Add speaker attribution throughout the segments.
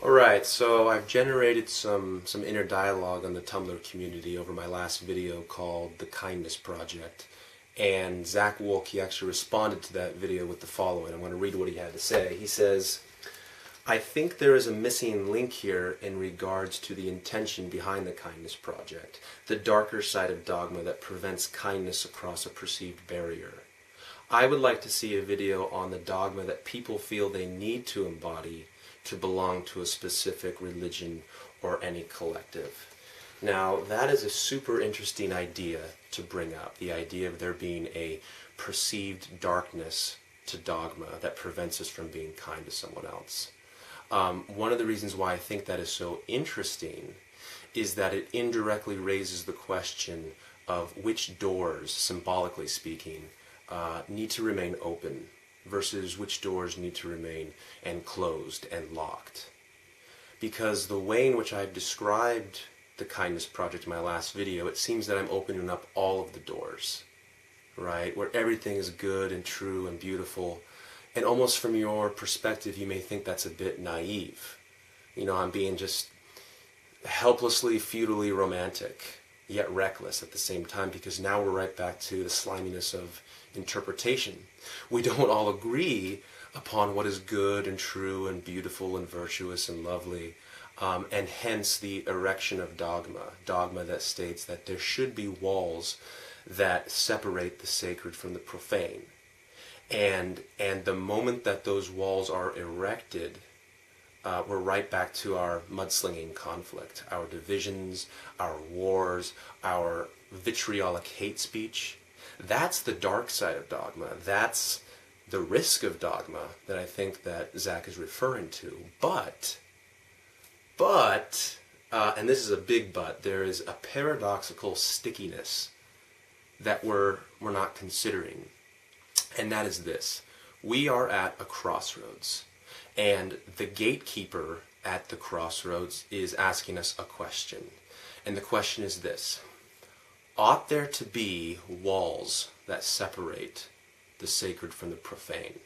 Speaker 1: Alright, so I've generated some inner dialogue on the Tumblr community over my last video called The Kindness Project. And Zach Wolk, he actually responded to that video with the following. I'm going to read what he had to say. He says, I think there is a missing link here in regards to the intention behind the Kindness Project, the darker side of dogma that prevents kindness across a perceived barrier. I would like to see a video on the dogma that people feel they need to embody to belong to a specific religion or any collective. Now, that is a super interesting idea to bring up, the idea of there being a perceived darkness to dogma that prevents us from being kind to someone else. One of the reasons why I think that is so interesting is that it indirectly raises the question of which doors, symbolically speaking, need to remain open versus which doors need to remain enclosed and locked. Because the way in which I've described the Kindness Project in my last video, it seems that I'm opening up all of the doors, right? Where everything is good and true and beautiful. And almost from your perspective, you may think that's a bit naive. You know, I'm being just helplessly, futilely romantic, yet reckless at the same time, because now we're right back to the sliminess of interpretation. We don't all agree upon what is good and true and beautiful and virtuous and lovely, and hence the erection of dogma that states that there should be walls that separate the sacred from the profane. And the moment that those walls are erected, we're right back to our mudslinging conflict, our divisions, our wars, our vitriolic hate speech. That's the dark side of dogma. That's the risk of dogma that I think that Zach is referring to. But, and this is a big but, there is a paradoxical stickiness that we're not considering. And that is this. We are at a crossroads. And the gatekeeper at the crossroads is asking us a question. And the question is this. Ought there to be walls that separate the sacred from the profane?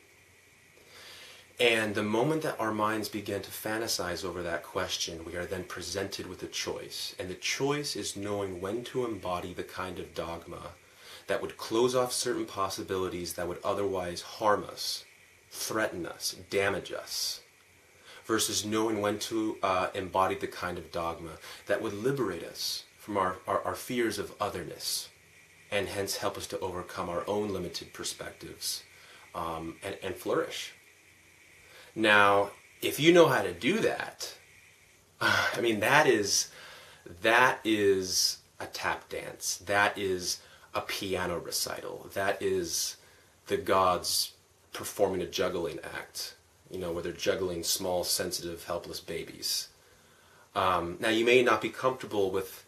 Speaker 1: And the moment that our minds begin to fantasize over that question, we are then presented with a choice. And the choice is knowing when to embody the kind of dogma that would close off certain possibilities that would otherwise harm us, threaten us, damage us, versus knowing when to embody the kind of dogma that would liberate us from our fears of otherness, and hence help us to overcome our own limited perspectives and flourish. Now, if you know how to do that, I mean, that is a tap dance. That is a piano recital. That is the gods performing a juggling act, you know, where they're juggling small, sensitive, helpless babies. Now, you may not be comfortable with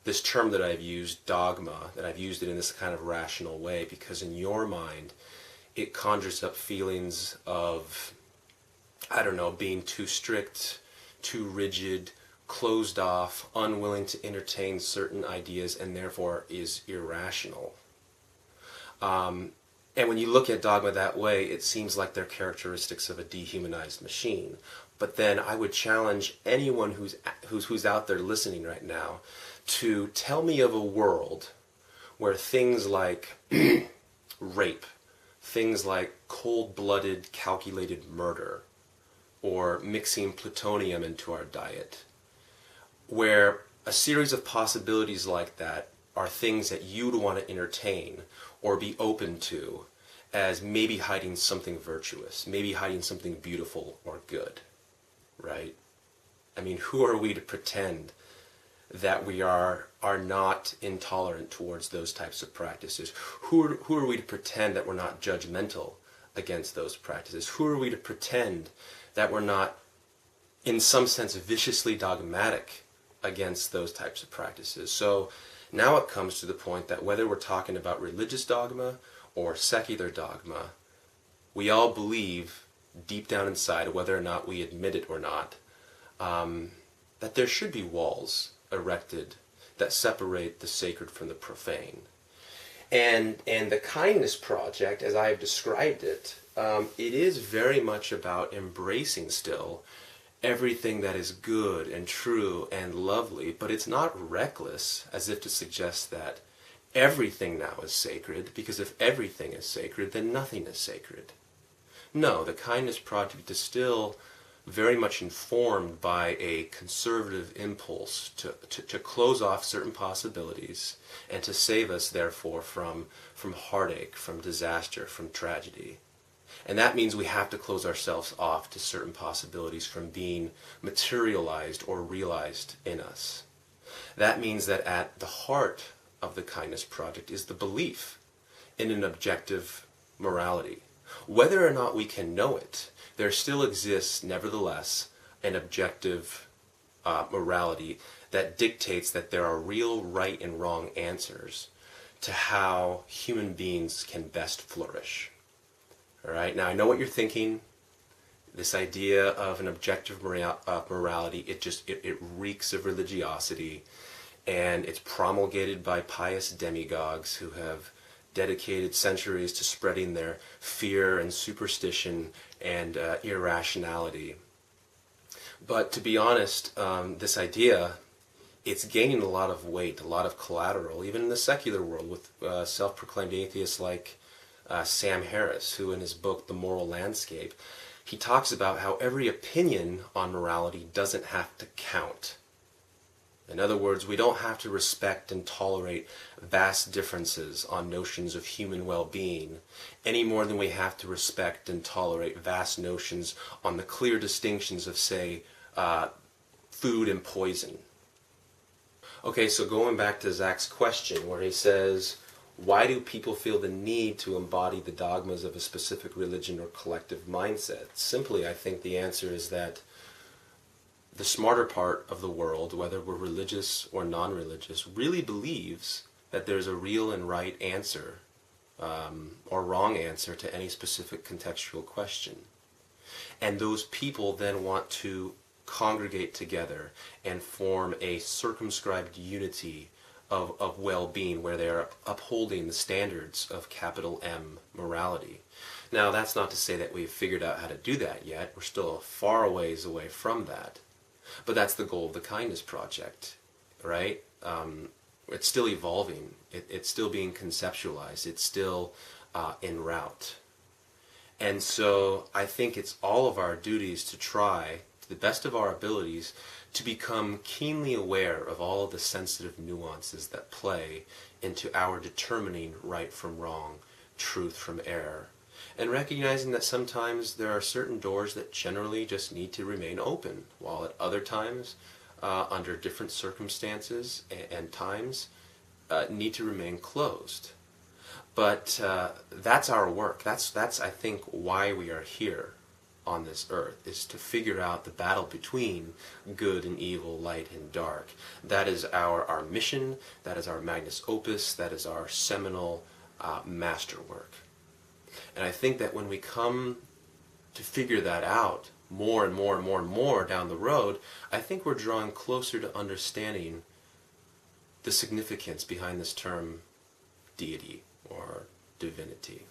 Speaker 1: this term that I've used, dogma, that I've used it in this kind of rational way, because in your mind, it conjures up feelings of, I don't know, being too strict, too rigid, closed off, unwilling to entertain certain ideas, and therefore is irrational. And when you look at dogma that way, it seems like they're characteristics of a dehumanized machine. But then I would challenge anyone who's out there listening right now to tell me of a world where things like rape, things like cold-blooded, calculated murder, or mixing plutonium into our diet, where a series of possibilities like that are things that you'd want to entertain or be open to as maybe hiding something virtuous, maybe hiding something beautiful or good, right? I mean, who are we to pretend that we are not intolerant towards those types of practices? Who are we to pretend that we're not judgmental against those practices? Who are we to pretend that we're not, in some sense, viciously dogmatic against those types of practices? So now it comes to the point that whether we're talking about religious dogma or secular dogma, we all believe deep down inside, whether or not we admit it or not, that there should be walls erected that separate the sacred from the profane. And the Kindness Project, as I have described it, it is very much about embracing still everything that is good and true and lovely, but it's not reckless, as if to suggest that everything now is sacred, because if everything is sacred, then nothing is sacred. No, the Kindness Project is still very much informed by a conservative impulse to close off certain possibilities and to save us, therefore, from heartache, from disaster, from tragedy. And that means we have to close ourselves off to certain possibilities from being materialized or realized in us. That means that at the heart of the Kindness Project is the belief in an objective morality. Whether or not we can know it, there still exists, nevertheless, an objective morality that dictates that there are real right and wrong answers to how human beings can best flourish. All right? Now, I know what you're thinking. This idea of an objective morality, it reeks of religiosity, and it's promulgated by pious demagogues who have dedicated centuries to spreading their fear and superstition and irrationality. But to be honest, this idea, it's gaining a lot of weight, a lot of collateral, even in the secular world, with self-proclaimed atheists like Sam Harris, who in his book, The Moral Landscape, he talks about how every opinion on morality doesn't have to count. In other words, we don't have to respect and tolerate vast differences on notions of human well-being any more than we have to respect and tolerate vast notions on the clear distinctions of, say, food and poison. Okay, so going back to Zach's question where he says, why do people feel the need to embody the dogmas of a specific religion or collective mindset? Simply, I think the answer is that the smarter part of the world, whether we're religious or non-religious, really believes that there's a real and right answer or wrong answer to any specific contextual question. And those people then want to congregate together and form a circumscribed unity of well-being where they're upholding the standards of capital M morality. Now, that's not to say that we've figured out how to do that yet. We're still far a ways away from that. But that's the goal of the Kindness Project, right? It's still evolving. It's still being conceptualized. It's still en route. And so I think it's all of our duties to try, to the best of our abilities, to become keenly aware of all of the sensitive nuances that play into our determining right from wrong, truth from error, and recognizing that sometimes there are certain doors that generally just need to remain open, while at other times, under different circumstances and times, need to remain closed. But that's our work. That's I think why we are here on this earth, is to figure out the battle between good and evil, light and dark. That is our mission, that is our magnus opus, that is our seminal masterwork. And I think that when we come to figure that out more and more and more and more down the road, I think we're drawing closer to understanding the significance behind this term deity or divinity.